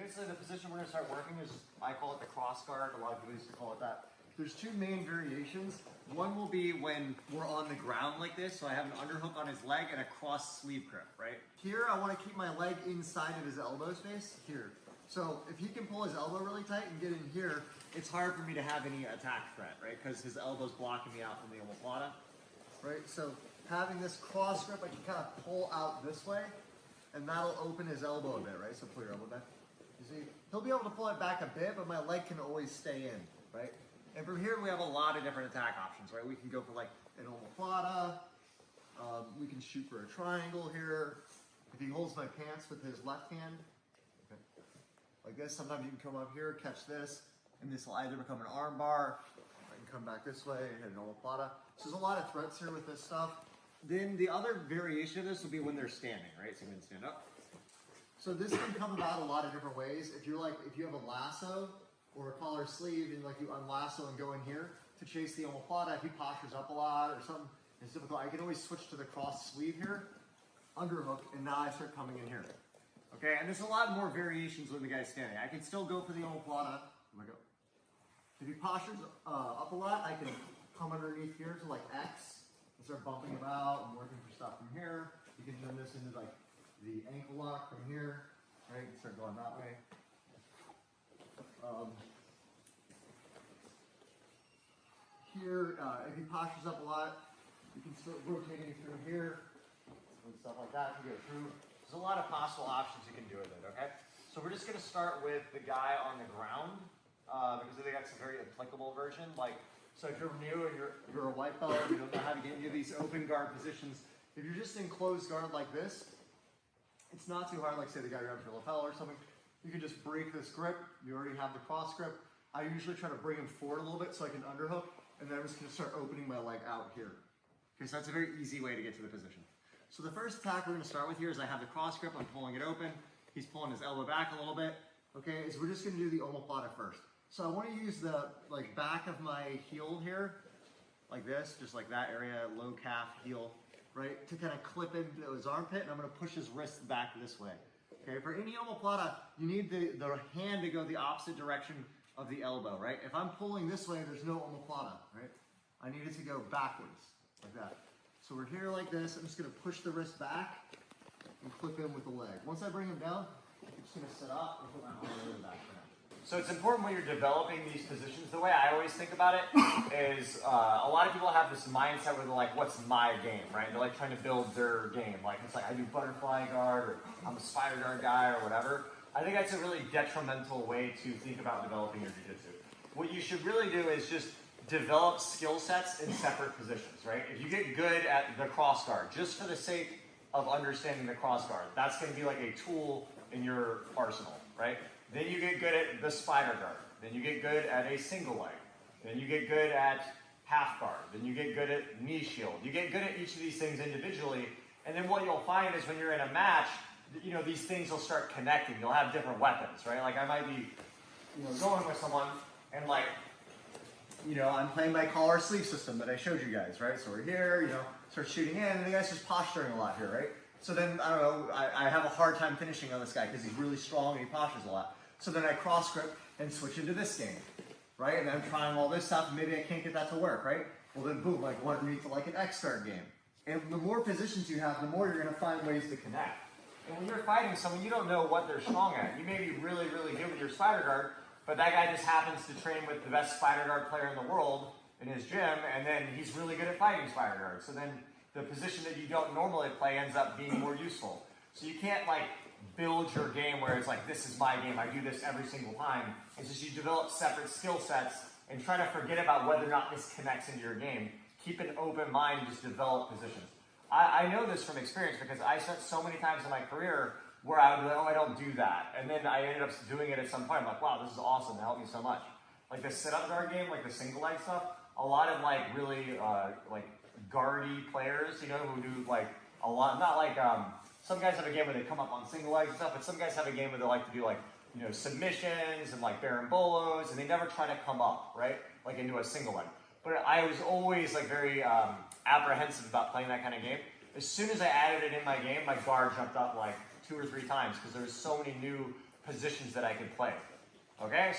basically the position we're going to start working is, I call it the cross guard. A lot of people used to call it that. There's two main variations. One will be when we're on the ground like this, so I have an underhook on his leg and a cross sleeve grip, right? Here, I want to keep my leg inside of his elbow space, here. So if he can pull his elbow really tight and get in here, it's hard for me to have any attack threat, right? Because his elbow's blocking me out from the omoplata, right? So having this cross grip, I can kind of pull out this way, and that'll open his elbow a bit, right? So pull your elbow back. You see, he'll be able to pull it back a bit, but my leg can always stay in, right? And from here, we have a lot of different attack options, right? We can go for like an omoplata. We can shoot for a triangle here. If he holds my pants with his left hand, okay, like this, sometimes you can come up here, catch this, and this will either become an arm bar. I can come back this way and hit an omoplata. So there's a lot of threats here with this stuff. Then the other variation of this will be when they're standing, right? So you can stand up. So this can come about a lot of different ways. If you have a lasso, or a collar sleeve, and like you unlasso and go in here to chase the omoplata. If he postures up a lot or something, it's difficult. I can always switch to the cross sleeve here, underhook, and now I start coming in here. Okay, and there's a lot more variations when the guy's standing. I can still go for the omoplata. If he postures up a lot, I can come underneath here to like X and start bumping him out and working for stuff from here. You can turn this into like the ankle lock from here, right? And start going that way. Here, if he postures up a lot, you can start rotating through here and stuff like that to go through. There's a lot of possible options you can do with it, okay? So we're just going to start with the guy on the ground because I think that's a very applicable version. So if you're new and you're a white belt, you don't know how to get into these open guard positions. If you're just in closed guard like this, it's not too hard. Like say the guy grabs your lapel or something. You can just break this grip. You already have the cross grip. I usually try to bring him forward a little bit so I can underhook, and then I'm just going to start opening my leg out here. Okay, so that's a very easy way to get to the position. So the first attack we're going to start with here is I have the cross grip. I'm pulling it open. He's pulling his elbow back a little bit. Okay, is we're just going to do the omoplata first. So I want to use the back of my heel here, like this, just like that area, low calf, heel, right, to kind of clip into his armpit, and I'm going to push his wrist back this way. Okay, for any omoplata, you need the hand to go the opposite direction of the elbow, right? If I'm pulling this way, there's no omoplata, right? I need it to go backwards, like that. So we're here like this. I'm just going to push the wrist back and clip in with the leg. Once I bring him down, I'm just going to sit up and put my arm really back down. So it's important when you're developing these positions. The way I always think about it is a lot of people have this mindset where they're like, what's my game, right? They're like trying to build their game. Like it's like I do butterfly guard or I'm a spider guard guy or whatever. I think that's a really detrimental way to think about developing your jiu-jitsu. What you should really do is just develop skill sets in separate positions, right? If you get good at the cross guard, just for the sake of understanding the cross guard, that's going to be like a tool in your arsenal, right? Then you get good at the spider guard. Then you get good at a single leg. Then you get good at half guard. Then you get good at knee shield. You get good at each of these things individually. And then what you'll find is when you're in a match, you know, these things will start connecting. You'll have different weapons, right? Like I might be, going with someone and I'm playing my collar sleeve system that I showed you guys, right? So we're here, start shooting in, and the guy's just posturing a lot here, right? So then, I don't know, I have a hard time finishing on this guy because he's really strong and he postures a lot. So then I cross grip and switch into this game, right? And I'm trying all this stuff, and maybe I can't get that to work, right? Well then boom, like one underneath to like an X guard game. And the more positions you have, the more you're gonna find ways to connect. And when you're fighting someone, you don't know what they're strong at. You may be really, really good with your spider guard, but that guy just happens to train with the best spider guard player in the world in his gym, and then he's really good at fighting spider guard. So then the position that you don't normally play ends up being more useful. So you can't build your game where it's like, this is my game, I do this every single time. It's just you develop separate skill sets and try to forget about whether or not this connects into your game. Keep an open mind and just develop positions. I know this from experience because I spent so many times in my career where I would be like, oh, I don't do that. And then I ended up doing it at some point. I'm like, wow, this is awesome, that helped me so much. Like the sit-up guard game, like the single leg stuff, a lot of really guardy players, who do a lot, not some guys have a game where they come up on single legs and stuff, but some guys have a game where they like to do submissions and berimbolos, and they never try to come up, right? Into a single leg. But I was always very apprehensive about playing that kind of game. As soon as I added it in my game, my guard jumped up 2 or 3 times because there was so many new positions that I can play. Okay?